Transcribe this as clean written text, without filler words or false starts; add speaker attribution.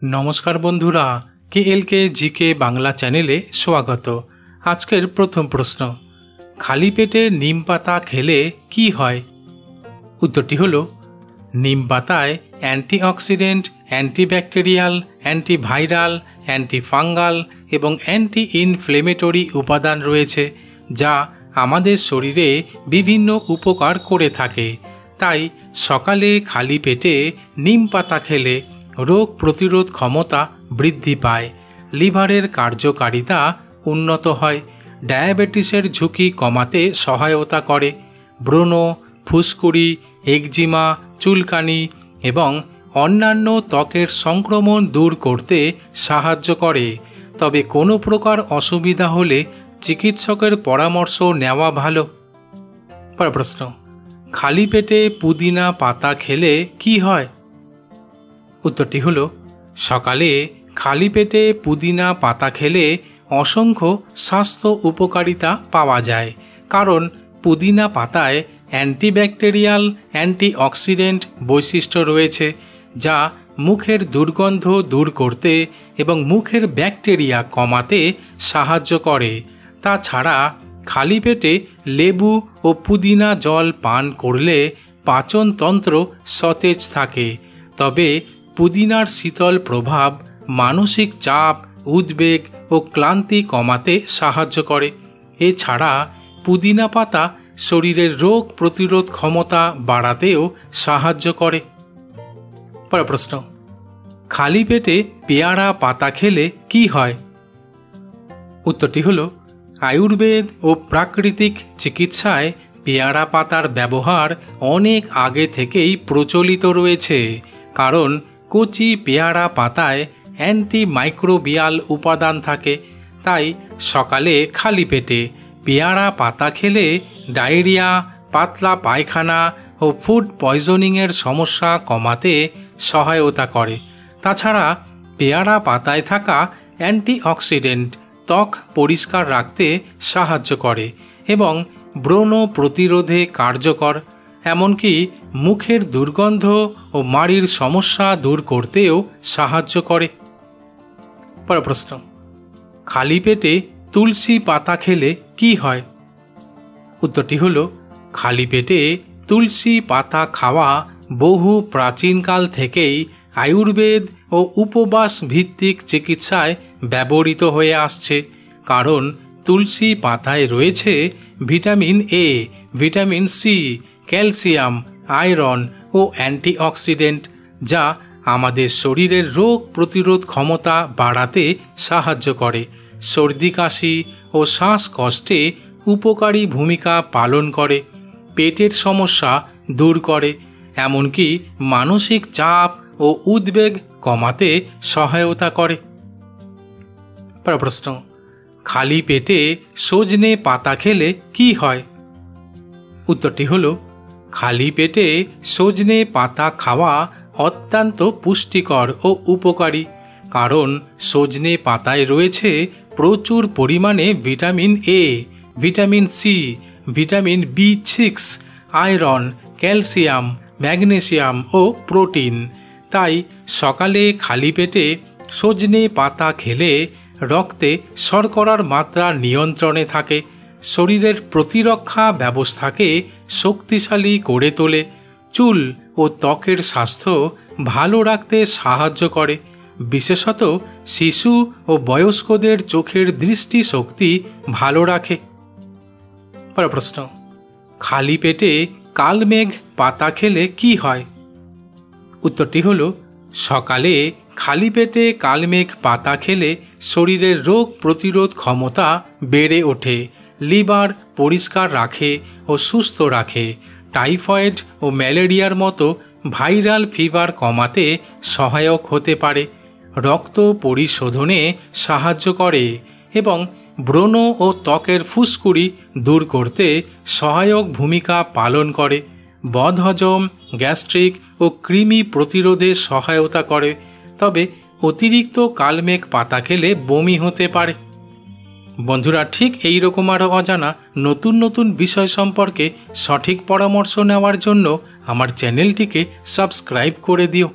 Speaker 1: नमस्कार बंधुरा KLK GK Bangla चैनेले स्वागत। आजकेर प्रथम प्रश्न, खाली पेटे नीम पाता खेले की हय? उत्तरटी हलो नीम पाताय অ্যান্টিঅক্সিডেন্ট, অ্যান্টিব্যাকটেরিয়াল, অ্যান্টিভাইরাল, অ্যান্টিফাঙ্গাল এবং অ্যান্টি ইনফ্লেমেটরি উপাদান রয়েছে যা আমাদের শরীরে বিভিন্ন উপকার করে থাকে। তাই সকালে খালি পেটে নিম পাতা খেলে রোগ প্রতিরোধ ক্ষমতা বৃদ্ধি পায়, লিভারের কার্যকারিতা উন্নত হয়, ডায়াবেটিসের ঝুঁকি কমাতে সহায়তা করে, ব্রণ, ফুসকুড়ি, একজিমা, চুলকানি এবং অন্যান্য ত্বকের সংক্রমণ দূর করতে সাহায্য করে। তবে কোনো প্রকার অসুবিধা হলে চিকিৎসকের পরামর্শ নেওয়া ভালো। প্রশ্ন, খালি পেটে পুদিনা পাতা খেলে কি হয়? উত্তরটি হলো সকালে খালি পেটে পুদিনা পাতা খেলে অসংখ্য স্বাস্থ্য উপকারিতা পাওয়া যায়, কারণ পুদিনা পাতায় অ্যান্টিব্যাকটেরিয়াল, অ্যান্টিঅক্সিডেন্ট বৈশিষ্ট্য রয়েছে যা মুখের দুর্গন্ধ দূর করতে এবং মুখের ব্যাকটেরিয়া কমাতে সাহায্য করে। তাছাড়া খালি পেটে লেবু ও পুদিনা জল পান করলে পাচনতন্ত্র সতেজ থাকে। তবে পুদিনার শীতল প্রভাব মানসিক চাপ, উদ্বেগ ও ক্লান্তি কমাতে সাহায্য করে। এছাড়া পুদিনা পাতা শরীরের রোগ প্রতিরোধ ক্ষমতা বাড়াতেও সাহায্য করে। প্রশ্ন, খালি পেটে পেয়ারা পাতা খেলে কি হয়? উত্তরটি হলো আয়ুর্বেদ ও প্রাকৃতিক চিকিৎসায় পেয়ারা পাতার ব্যবহার অনেক আগে থেকেই প্রচলিত রয়েছে, কারণ কচি পেয়ারা পাতায় অ্যান্টিমাইক্রোবিয়াল উপাদান থাকে। তাই সকালে খালি পেটে পেয়ারা পাতা খেলে ডায়রিয়া, পাতলা পায়খানা ও ফুড পয়জনিংয়ের সমস্যা কমাতে সহায়তা করে। তাছাড়া পেয়ারা পাতায় থাকা অ্যান্টিঅক্সিডেন্ট ত্বক পরিষ্কার রাখতে সাহায্য করে এবং ব্রণ প্রতিরোধে কার্যকর, এমনকি মুখের দুর্গন্ধ ও মাড়ির সমস্যা দূর করতেও সাহায্য করে। প্রশ্ন, খালি পেটে তুলসী পাতা খেলে কি হয়? উত্তরটি হলো খালি পেটে তুলসী পাতা খাওয়া বহু প্রাচীনকাল থেকেই আয়ুর্বেদ ও উপবাস ভিত্তিক চিকিৎসায় ব্যবহৃত হয়ে আসছে, কারণ তুলসী পাতায় রয়েছে vitamin A, vitamin C, calcium, iron ও অ্যান্টিঅক্সিডেন্ট যা আমাদের শরীরের রোগ প্রতিরোধ ক্ষমতা বাড়াতে সাহায্য করে, সর্দি কাশি ও শ্বাসকষ্টে উপকারী ভূমিকা পালন করে, পেটের সমস্যা দূর করে, এমনকি মানসিক চাপ ও উদ্বেগ কমাতে সহায়তা করে। প্রশ্ন, খালি পেটে সজনে পাতা খেলে কি হয়? উত্তরটি হলো খালি পেটে সজনে পাতা খাওয়া অত্যন্ত পুষ্টিকর ও উপকারী, কারণ সজনে পাতায় রয়েছে প্রচুর পরিমাণে vitamin A, vitamin C, vitamin B6, iron, calcium, magnesium ও প্রোটিন। তাই সকালে খালি পেটে সজনে পাতা খেলে রক্তে শর্করার মাত্রা নিয়ন্ত্রণে থাকে, শরীরের প্রতিরক্ষা ব্যবস্থাকে শক্তিশালী করে তোলে, চুল ও ত্বকের স্বাস্থ্য ভালো রাখতে সাহায্য করে, বিশেষত শিশু ও বয়স্কদের চোখের দৃষ্টিশক্তি ভালো রাখে। প্রশ্ন, খালি পেটে কালমেঘ পাতা খেলে কি হয়? উত্তরটি হলো সকালে খালি পেটে কালমেঘ পাতা খেলে শরীরের রোগ প্রতিরোধ ক্ষমতা বেড়ে ওঠে, লিভার পরিষ্কার রাখে ও সুস্থ রাখে, টাইফয়েড ও ম্যালেরিয়ার মতো ভাইরাল ফিভার কমাতে সহায়ক হতে পারে, রক্ত পরিশোধনে সাহায্য করে এবং ব্রণ ও ত্বকের ফুসকুড়ি দূর করতে সহায়ক ভূমিকা পালন করে, বদহজম, গ্যাস্ট্রিক ও কৃমি প্রতিরোধে সহায়তা করে। তবে অতিরিক্ত কালমেঘ পাতা খেলে বমি হতে পারে। বন্ধুরা, ঠিক এই রকম আরও অজানা নতুন নতুন বিষয় সম্পর্কে সঠিক পরামর্শ নেওয়ার জন্য আমার চ্যানেলটিকে সাবস্ক্রাইব করে দিও।